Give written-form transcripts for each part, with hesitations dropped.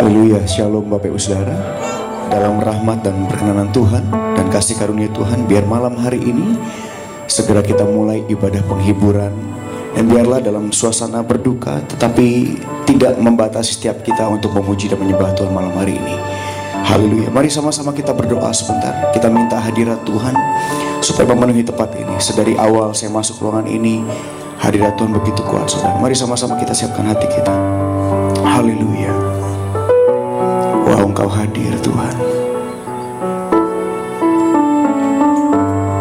Haleluya, shalom Bapak Ibu Saudara. Dalam rahmat dan perkenanan Tuhan dan kasih karunia Tuhan, biar malam hari ini segera kita mulai ibadah penghiburan. Dan biarlah dalam suasana berduka, tetapi tidak membatasi setiap kita untuk memuji dan menyembah Tuhan malam hari ini. Haleluya, mari sama-sama kita berdoa sebentar. Kita minta hadirat Tuhan supaya memenuhi tempat ini. Sedari awal saya masuk ruangan ini, hadirat Tuhan begitu kuat, saudara. Mari sama-sama kita siapkan hati kita. Haleluya. Wow, Engkau hadir Tuhan.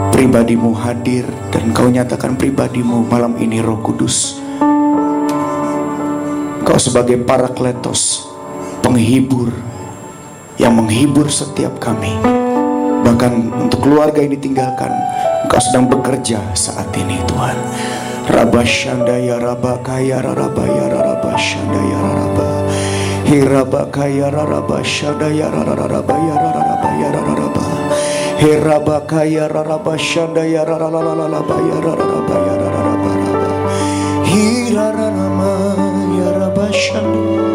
Pribadimu hadir dan Engkau nyatakan pribadimu malam ini, Roh Kudus. Engkau sebagai Parakletos, penghibur yang menghibur setiap kami. Bahkan untuk keluarga yang ditinggalkan, Engkau sedang bekerja saat ini Tuhan. Rabba Shandaya Rabba Kaya Rabba Ya Rabba Shandaya Rabba Hiraba Kaya Rabba Shandaya Rabba Ya Rabba Ya Rabba Hiraba Kaya Rabba Shandaya Rabba Ya Rabba Ya Rabba Hirarama Ya Rabba Shandaya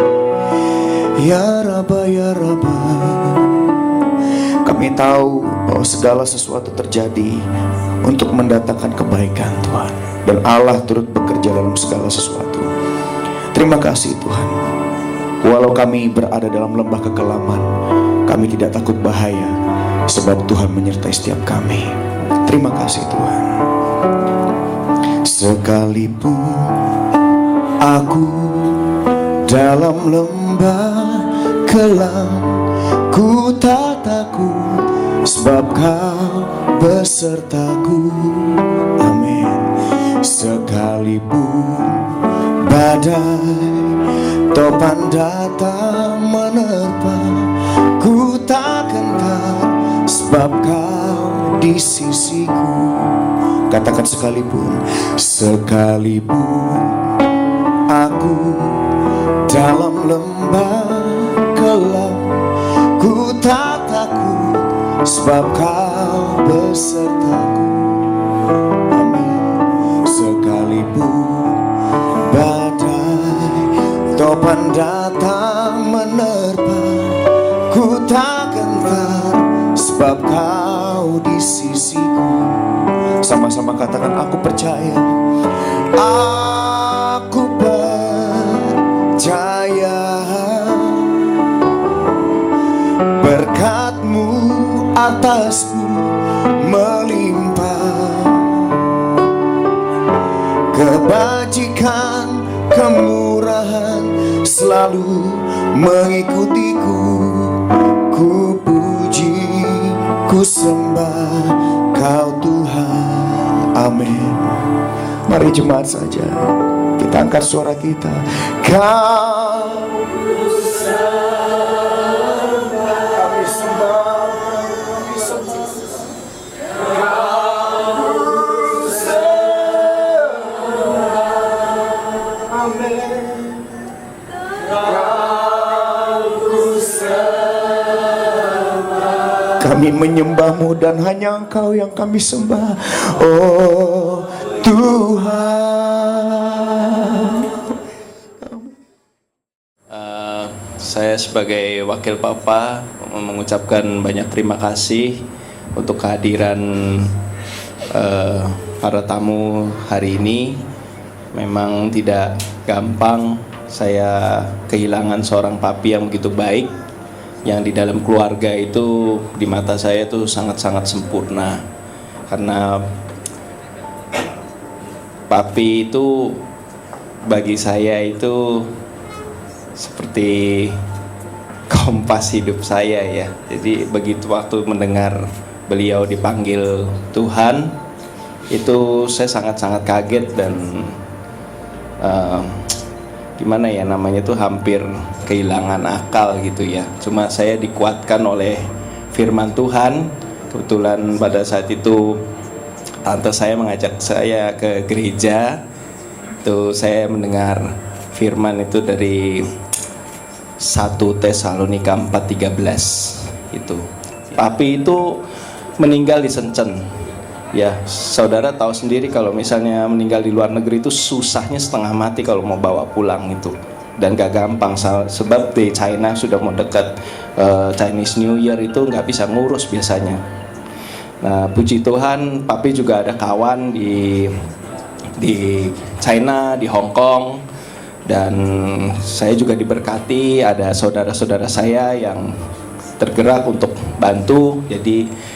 Ya Rabba Ya Rabba. Kami tahu bahwa segala sesuatu terjadi untuk mendatangkan kebaikan Tuhan, dan Allah turut bekerja dalam segala sesuatu. Terima kasih Tuhan. Walau kami berada dalam lembah kekelaman, kami tidak takut bahaya, sebab Tuhan menyertai setiap kami. Terima kasih Tuhan. Sekalipun aku dalam lembah kelam, ku tak takut, sebab Kau besertaku. Amin. Sekalipun badai topan datang menerpa, ku tak gentar, sebab Kau di sisiku. Katakan sekalipun. Sekalipun aku dalam lembah kelam, ku tak takut, sebab Kau besertaku. Amin. Sekalipun badai topan datang menerpa, ku tak gentar, sebab Kau di sisiku. Sama-sama katakan, aku percaya. Aku percaya berkat-Mu atasku melimpah, kebajikan, kemurahan selalu mengikutiku. Ku puji, ku sembah Kau Tuhan. Amin. Mari jemaat saja kita angkat suara kita. Kau kami menyembah-Mu dan hanya Engkau yang kami sembah. Oh Tuhan. Saya sebagai wakil Papa mengucapkan banyak terima kasih untuk kehadiran para tamu hari ini. Memang tidak gampang saya kehilangan seorang papi yang begitu baik, yang di dalam keluarga itu di mata saya itu sangat-sangat sempurna. Karena papi itu bagi saya itu seperti kompas hidup saya ya. Jadi begitu waktu mendengar beliau dipanggil Tuhan, itu saya sangat-sangat kaget dan gimana ya namanya tuh, hampir kehilangan akal gitu ya. Cuma saya dikuatkan oleh firman Tuhan. Kebetulan pada saat itu tante saya mengajak saya ke gereja. Itu saya mendengar firman itu dari 1 Tesalonika 4:13 itu. Papi itu meninggal di Sencen. Ya, saudara tahu sendiri kalau misalnya meninggal di luar negeri itu susahnya setengah mati kalau mau bawa pulang itu. Dan gak gampang, sebab di China sudah mau dekat Chinese New Year, itu nggak bisa ngurus biasanya. Nah, puji Tuhan, Papi juga ada kawan di China, di Hong Kong, dan saya juga diberkati ada saudara-saudara saya yang tergerak untuk bantu. Jadi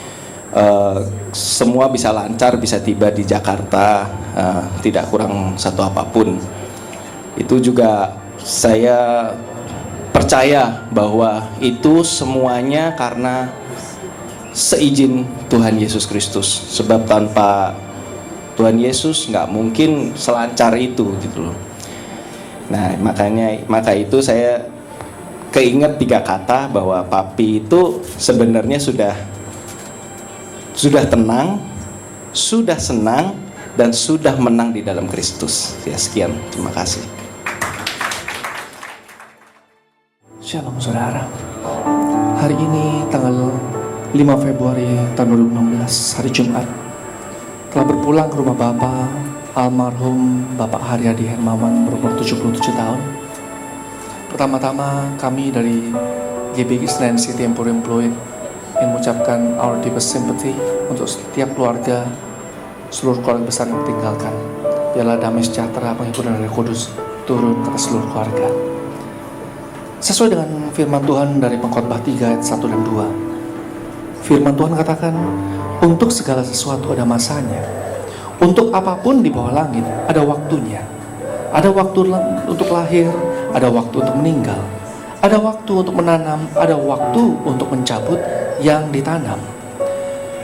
semua bisa lancar, bisa tiba di Jakarta, tidak kurang satu apapun. Itu juga saya percaya bahwa itu semuanya karena seizin Tuhan Yesus Kristus. Sebab tanpa Tuhan Yesus nggak mungkin selancar itu gitu loh. Nah, maka itu saya keinget 3 kata bahwa Papi itu sebenarnya sudah tenang, sudah senang, dan sudah menang di dalam Kristus. Ya, sekian, terima kasih. Shalom saudara. Hari ini tanggal 5 Februari tahun 2016, hari Jumat, telah berpulang ke rumah Bapak almarhum Bapak Haryadi Hermawan berumur 77 tahun. Pertama-tama kami dari GBI Senayan City Emporium Pluit ingin mengucapkan our deepest sympathy untuk setiap keluarga, seluruh keluarga besar yang ditinggalkan. Biarlah damai sejahtera, penghiburan dari Kudus turun ke atas seluruh keluarga. Sesuai dengan firman Tuhan dari Pengkhotbah 3 ayat 1 dan 2. Firman Tuhan katakan, untuk segala sesuatu ada masanya. Untuk apapun di bawah langit ada waktunya. Ada waktu untuk lahir, ada waktu untuk meninggal, ada waktu untuk menanam, ada waktu untuk mencabut yang ditanam.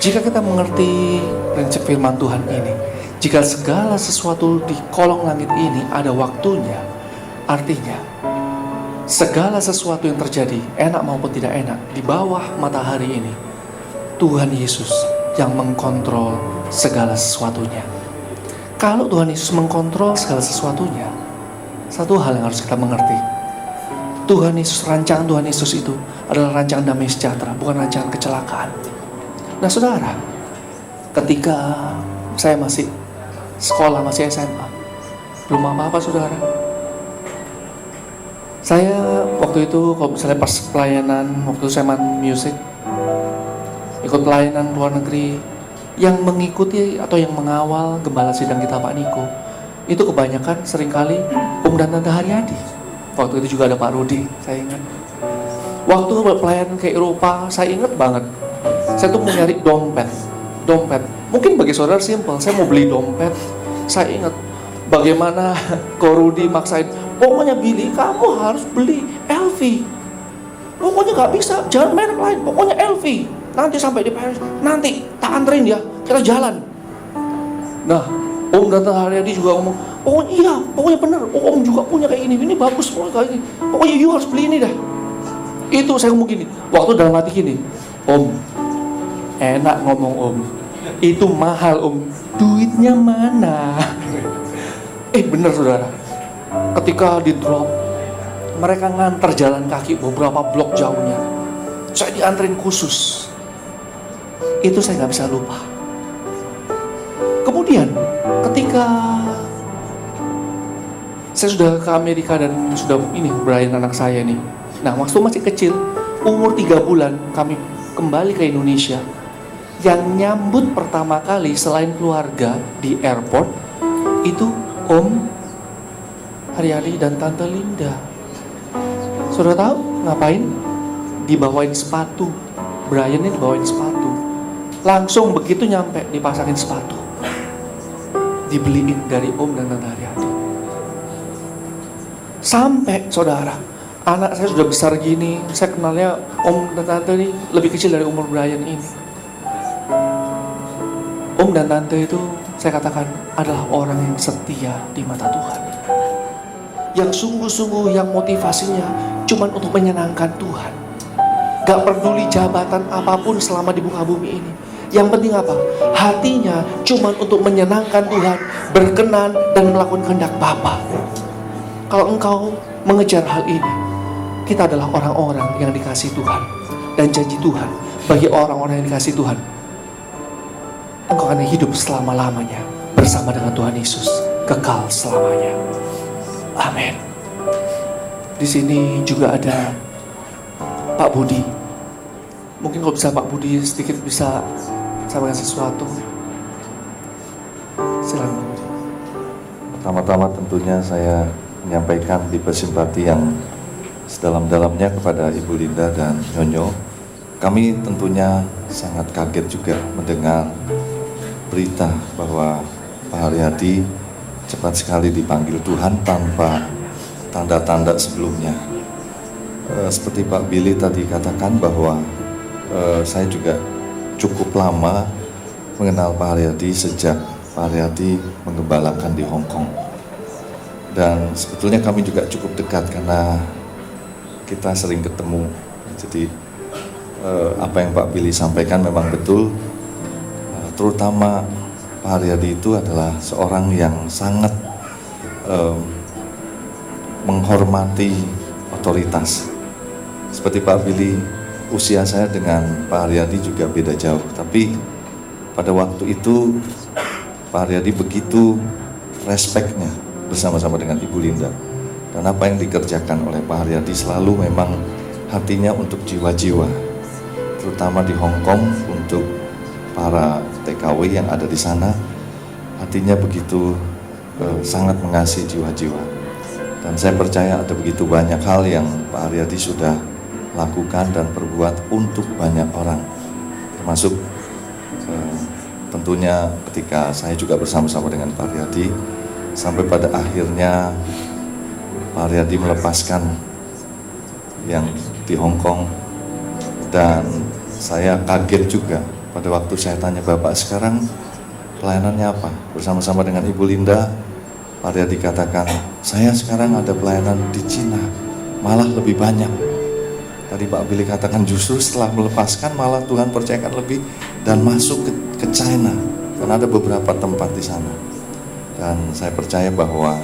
Jika kita mengerti prinsip firman Tuhan ini, jika segala sesuatu di kolong langit ini ada waktunya, artinya segala sesuatu yang terjadi, enak maupun tidak enak, di bawah matahari ini, Tuhan Yesus yang mengkontrol segala sesuatunya. Kalau Tuhan Yesus mengkontrol segala sesuatunya, satu hal yang harus kita mengerti, Tuhan Yesus, rancangan Tuhan Yesus itu adalah rancangan damai sejahtera, bukan rancangan kecelakaan. Nah saudara, ketika saya masih sekolah, masih SMA, belum apa-apa saudara, saya waktu itu kalau misalnya pas pelayanan, waktu itu saya main musik, ikut pelayanan luar negeri, yang mengikuti atau yang mengawal gembala sidang kita Pak Niko, itu kebanyakan seringkali Om dan Tante Haryadi. Waktu itu juga ada Pak Rudi, saya ingat. Waktu pelayanan ke Eropa, saya ingat banget, saya tuh mau nyari dompet. Mungkin bagi saudara simple, saya mau beli dompet. Saya ingat bagaimana Ko Rudi maksain, pokoknya Billy kamu harus beli LV. Pokoknya gak bisa, jangan merek lain, pokoknya LV. Nanti sampai di Paris, nanti tak anterin ya, kita jalan. Nah, Om dan Tante Haryadi juga ngomong, pokoknya iya, pokoknya bener, Om juga punya kayak ini bagus, pokoknya kayak ini. Pokoknya you harus beli ini dah. Itu saya ngomong gini, waktu dalam hati gini, Om, enak ngomong Om, itu mahal Om, duitnya mana? Bener saudara, ketika di drop, mereka nganter jalan kaki beberapa blok jauhnya, saya dianterin khusus. Itu saya gak bisa lupa. Kemudian ketika saya sudah ke Amerika dan sudah berain anak saya nih. Nah waktu masih kecil, umur 3 bulan, kami kembali ke Indonesia. Yang nyambut pertama kali selain keluarga di airport itu Om Haryadi dan Tante Linda. Saudara tahu ngapain? Dibawain sepatu. Brian ini dibawain sepatu. Langsung begitu nyampe dipasangin sepatu, dibeliin dari Om dan Tante Haryadi. Sampai saudara, anak saya sudah besar gini, saya kenalnya Om dan Tante ini lebih kecil dari umur Brian ini. Om dan Tante itu saya katakan adalah orang yang setia di mata Tuhan. yang sungguh-sungguh, yang motivasinya cuman untuk menyenangkan Tuhan. Gak peduli jabatan apapun selama di muka bumi ini. Yang penting apa? Hatinya cuman untuk menyenangkan Tuhan, berkenan dan melakukan kehendak Bapa. Kalau engkau mengejar hal ini, kita adalah orang-orang yang dikasih Tuhan. Dan janji Tuhan bagi orang-orang yang dikasih Tuhan, engkau akan hidup selama-lamanya bersama dengan Tuhan Yesus, kekal selamanya. Amin. Di sini juga ada Pak Budi. Mungkin kalau bisa Pak Budi sedikit bisa sampaikan sesuatu. Silakan Pak Budi. Pertama-tama tentunya saya menyampaikan tipe simpati yang sedalam-dalamnya kepada Ibu Linda dan Nyonyo. Kami tentunya sangat kaget juga mendengar berita bahwa Pak Haryadi cepat sekali dipanggil Tuhan tanpa tanda-tanda sebelumnya. Seperti Pak Billy tadi katakan bahwa saya juga cukup lama mengenal Pak Haryadi sejak Pak Haryadi menggembalakan di Hong Kong. Dan sebetulnya kami juga cukup dekat karena kita sering ketemu. Jadi apa yang Pak Billy sampaikan memang betul. Terutama Pak Haryadi itu adalah seorang yang sangat menghormati otoritas. Seperti Pak Billy, usia saya dengan Pak Haryadi juga beda jauh. Tapi pada waktu itu Pak Haryadi begitu respeknya bersama-sama dengan Ibu Linda. Dan apa yang dikerjakan oleh Pak Haryadi selalu memang hatinya untuk jiwa-jiwa, terutama di Hong Kong untuk para TKW yang ada di sana. Hatinya begitu sangat mengasihi jiwa-jiwa. Dan saya percaya ada begitu banyak hal yang Pak Haryadi sudah lakukan dan perbuat untuk banyak orang, termasuk tentunya ketika saya juga bersama-sama dengan Pak Haryadi, sampai pada akhirnya Pak Haryadi melepaskan yang di Hong Kong. Dan saya kaget juga pada waktu saya tanya, Bapak sekarang pelayanannya apa? Bersama-sama dengan Ibu Linda, Pak Haryadi katakan, saya sekarang ada pelayanan di Cina, malah lebih banyak. Tadi Pak Billy katakan justru setelah melepaskan malah Tuhan percayakan lebih dan masuk ke China, dan ada beberapa tempat di sana. Dan saya percaya bahwa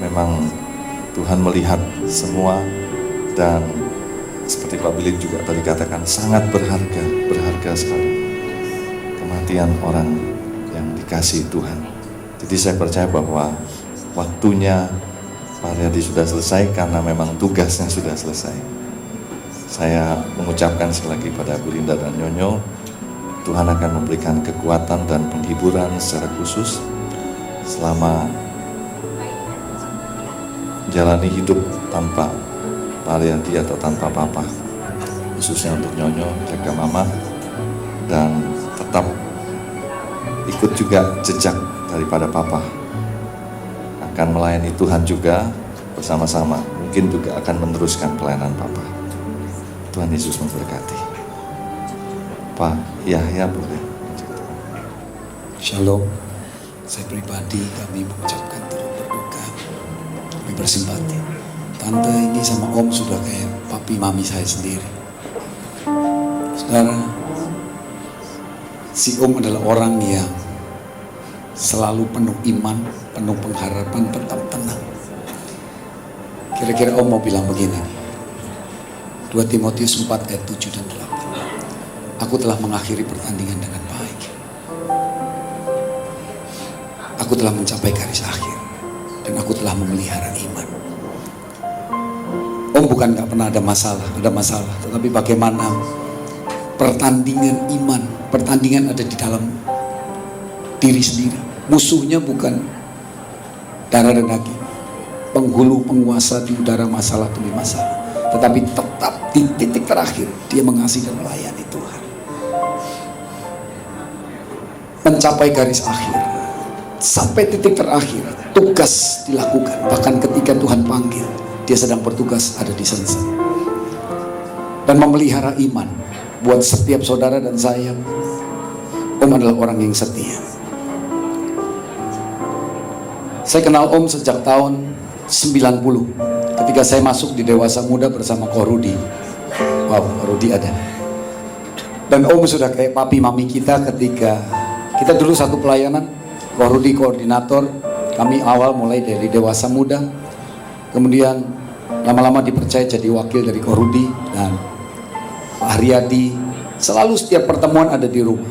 memang Tuhan melihat semua, dan seperti Pak Billy juga tadi katakan sangat berharga sekali kematian orang yang dikasihi Tuhan. Jadi saya percaya bahwa waktunya Pak Haryadi sudah selesai karena memang tugasnya sudah selesai. Saya mengucapkan sekali lagi pada Bu Linda dan Nyonyo, Tuhan akan memberikan kekuatan dan penghiburan secara khusus selama jalani hidup tanpa Pak Haryadi atau tanpa Papa, khususnya untuk Nyonyo, jaga Mama, dan tetap ikut juga jejak daripada Papa, akan melayani Tuhan juga bersama-sama, mungkin juga akan meneruskan pelayanan Papa. Tuhan Yesus memberkati. Pak Yahya boleh. Shalom. Saya pribadi kami mengucapkan turut berduka, kami bersimpati. Tante ini sama Om sudah kayak papi mami saya sendiri. Saudara, si Om adalah orang yang selalu penuh iman, penuh pengharapan, tetap tenang. Kira-kira Om mau bilang begini, 2 Timotius 4 ayat 7 dan 8. Aku telah mengakhiri pertandingan dengan baik. Aku telah mencapai garis akhir. Dan aku telah memelihara iman. Om bukan gak pernah ada masalah. Tetapi bagaimana pertandingan iman. Pertandingan ada di dalam diri sendiri. Musuhnya bukan darah dan daging, penghulu penguasa di udara masalah demi masalah, tetapi tetap di titik terakhir dia mengasihi dan melayani Tuhan. Mencapai garis akhir, sampai titik terakhir, tugas dilakukan. Bahkan ketika Tuhan panggil, dia sedang bertugas ada di sana. Dan memelihara iman. Buat setiap saudara dan saya, Om adalah orang yang setia. Saya kenal Om sejak tahun ketika saya masuk di Dewasa Muda bersama Ko Rudi. Wow, Ko Rudi ada. Dan Om sudah kayak papi mami kita ketika kita dulu satu pelayanan, Ko Rudi koordinator, kami awal mulai dari Dewasa Muda, kemudian lama-lama dipercaya jadi wakil dari Ko Rudi dan Pak Haryadi. Selalu setiap pertemuan ada di rumah.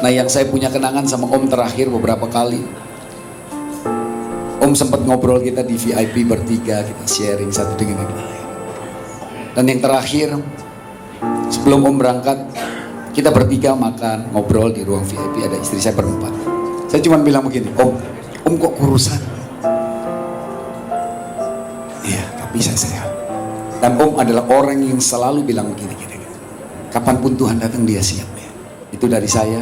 Nah, yang saya punya kenangan sama Om terakhir beberapa kali, Om sempat ngobrol kita di VIP bertiga, kita sharing satu dengan yang lain. Dan yang terakhir, sebelum Om berangkat, kita bertiga makan, ngobrol di ruang VIP, ada istri saya berempat. Saya cuma bilang begini, Om kok kurusan? Iya, tapi saya sehat. Dan Om adalah orang yang selalu bilang begini, kapanpun Tuhan datang dia siap ya. Itu dari saya.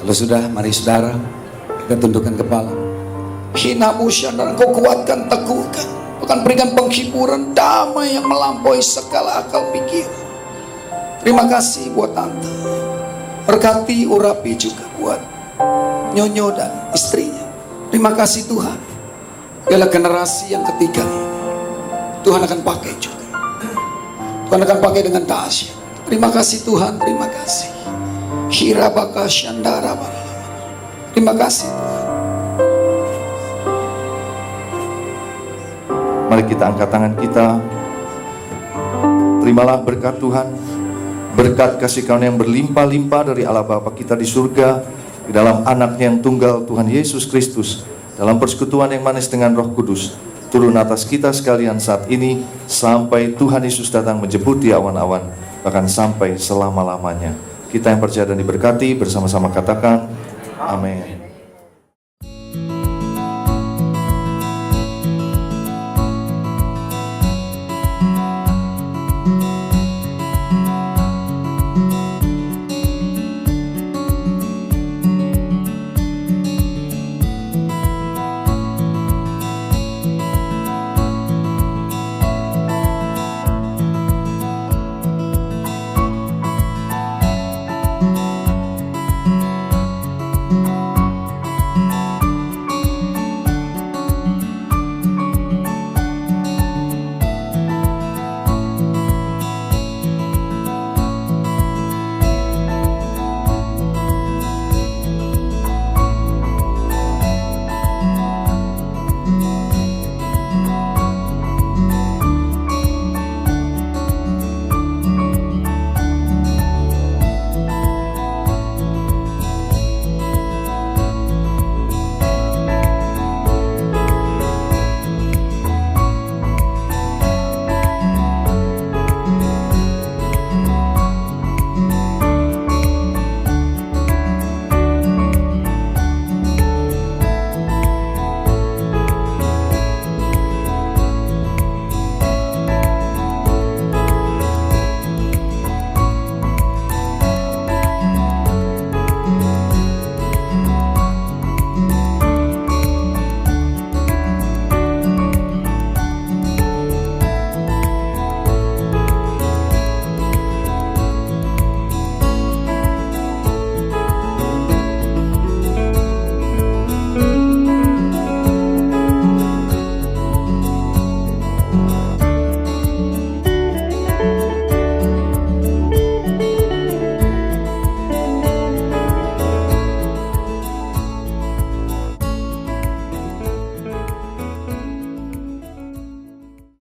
Kalau sudah, mari saudara, kita tundukkan kepala. Hinamu syadar, kau kuatkan, teguhkan, akan berikan penghiburan, damai yang melampaui segala akal pikir. Terima kasih buat Tante, berkati urapi juga buat Nyonyo dan istrinya. Terima kasih Tuhan, ialah generasi yang ketiga ini Tuhan akan pakai juga, Tuhan akan pakai dengan dahsyat. Terima kasih Tuhan, terima kasih. Hirabaka syandara baralama. Terima kasih Tuhan. Mari kita angkat tangan kita. Terimalah berkat Tuhan, berkat kasih karunia yang berlimpah-limpah dari Allah Bapa kita di surga, di dalam anaknya yang tunggal Tuhan Yesus Kristus, dalam persekutuan yang manis dengan Roh Kudus, turun atas kita sekalian saat ini, sampai Tuhan Yesus datang menjemput di awan-awan, bahkan sampai selama-lamanya. Kita yang percaya dan diberkati bersama-sama katakan, amin.